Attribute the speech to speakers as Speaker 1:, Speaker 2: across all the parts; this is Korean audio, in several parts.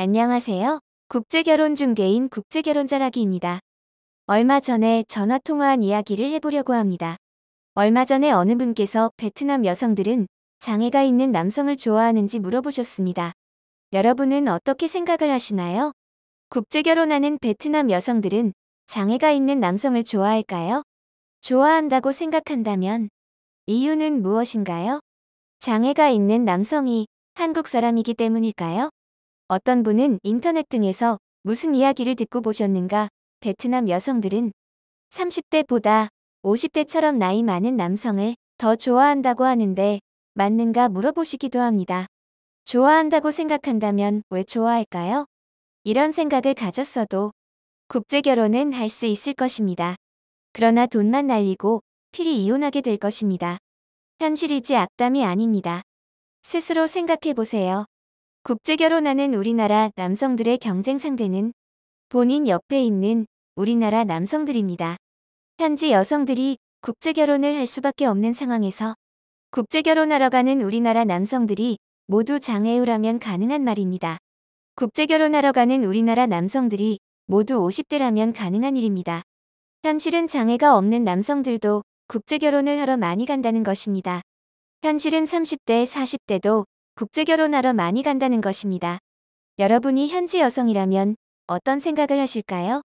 Speaker 1: 안녕하세요. 국제결혼 중개인 국제결혼자라기입니다. 얼마 전에 전화통화한 이야기를 해보려고 합니다. 얼마 전에 어느 분께서 베트남 여성들은 장애가 있는 남성을 좋아하는지 물어보셨습니다. 여러분은 어떻게 생각을 하시나요? 국제결혼하는 베트남 여성들은 장애가 있는 남성을 좋아할까요? 좋아한다고 생각한다면 이유는 무엇인가요? 장애가 있는 남성이 한국 사람이기 때문일까요? 어떤 분은 인터넷 등에서 무슨 이야기를 듣고 보셨는가? 베트남 여성들은 30대보다 50대처럼 나이 많은 남성을 더 좋아한다고 하는데 맞는가 물어보시기도 합니다. 좋아한다고 생각한다면 왜 좋아할까요? 이런 생각을 가졌어도 국제결혼은 할 수 있을 것입니다. 그러나 돈만 날리고 필히 이혼하게 될 것입니다. 현실이지 악담이 아닙니다. 스스로 생각해 보세요. 국제결혼하는 우리나라 남성들의 경쟁 상대는 본인 옆에 있는 우리나라 남성들입니다. 현지 여성들이 국제결혼을 할 수밖에 없는 상황에서 국제결혼하러 가는 우리나라 남성들이 모두 장애우라면 가능한 말입니다. 국제결혼하러 가는 우리나라 남성들이 모두 50대라면 가능한 일입니다. 현실은 장애가 없는 남성들도 국제결혼을 하러 많이 간다는 것입니다. 현실은 30대, 40대도 국제결혼하러 많이 간다는 것입니다. 여러분이 현지 여성이라면 어떤 생각을 하실까요?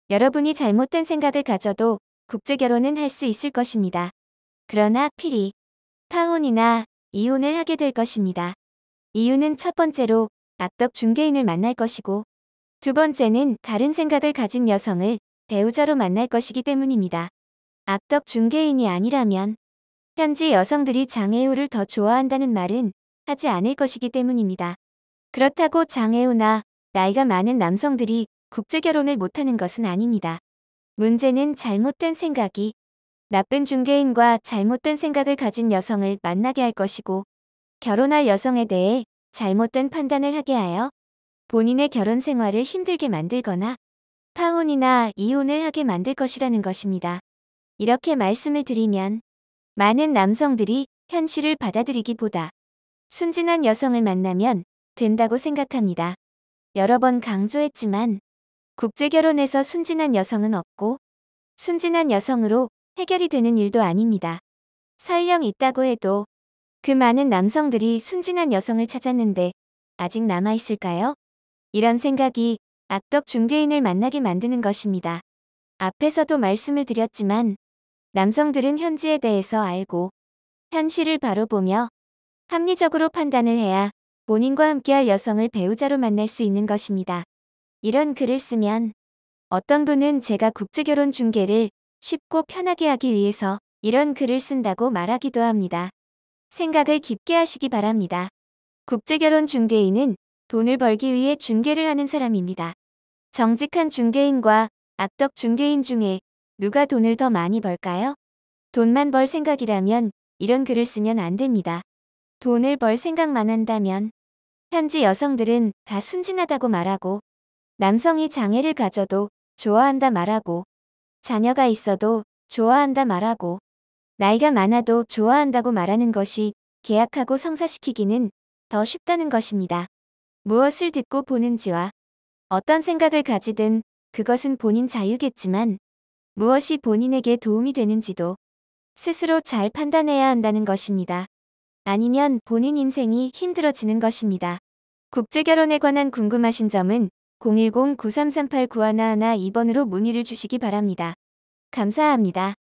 Speaker 1: 여러분이 잘못된 생각을 가져도 국제결혼은 할 수 있을 것입니다. 그러나 필히 파혼이나 이혼을 하게 될 것입니다. 이유는 첫 번째로 악덕 중개인을 만날 것이고 두 번째는 다른 생각을 가진 여성을 배우자로 만날 것이기 때문입니다. 악덕 중개인이 아니라면 현지 여성들이 장애우를 더 좋아한다는 말은 하지 않을 것이기 때문입니다. 그렇다고 장애우나 나이가 많은 남성들이 국제결혼을 못하는 것은 아닙니다. 문제는 잘못된 생각이 나쁜 중개인과 잘못된 생각을 가진 여성을 만나게 할 것이고 결혼할 여성에 대해 잘못된 판단을 하게 하여 본인의 결혼 생활을 힘들게 만들거나 파혼이나 이혼을 하게 만들 것이라는 것입니다. 이렇게 말씀을 드리면 많은 남성들이 현실을 받아들이기보다 순진한 여성을 만나면 된다고 생각합니다. 여러 번 강조했지만 국제결혼에서 순진한 여성은 없고 순진한 여성으로 해결이 되는 일도 아닙니다. 설령 있다고 해도 그 많은 남성들이 순진한 여성을 찾았는데 아직 남아있을까요? 이런 생각이 악덕 중개인을 만나게 만드는 것입니다. 앞에서도 말씀을 드렸지만 남성들은 현지에 대해서 알고 현실을 바로 보며 합리적으로 판단을 해야 본인과 함께할 여성을 배우자로 만날 수 있는 것입니다. 이런 글을 쓰면 어떤 분은 제가 국제결혼 중개를 쉽고 편하게 하기 위해서 이런 글을 쓴다고 말하기도 합니다. 생각을 깊게 하시기 바랍니다. 국제결혼 중개인은 돈을 벌기 위해 중개를 하는 사람입니다. 정직한 중개인과 악덕 중개인 중에 누가 돈을 더 많이 벌까요? 돈만 벌 생각이라면 이런 글을 쓰면 안 됩니다. 돈을 벌 생각만 한다면 현지 여성들은 다 순진하다고 말하고 남성이 장애를 가져도 좋아한다 말하고 자녀가 있어도 좋아한다 말하고 나이가 많아도 좋아한다고 말하는 것이 계약하고 성사시키기는 더 쉽다는 것입니다. 무엇을 듣고 보는지와 어떤 생각을 가지든 그것은 본인 자유겠지만 무엇이 본인에게 도움이 되는지도 스스로 잘 판단해야 한다는 것입니다. 아니면 본인 인생이 힘들어지는 것입니다. 국제결혼에 관한 궁금하신 점은 010-9338-9111 2번으로 문의를 주시기 바랍니다. 감사합니다.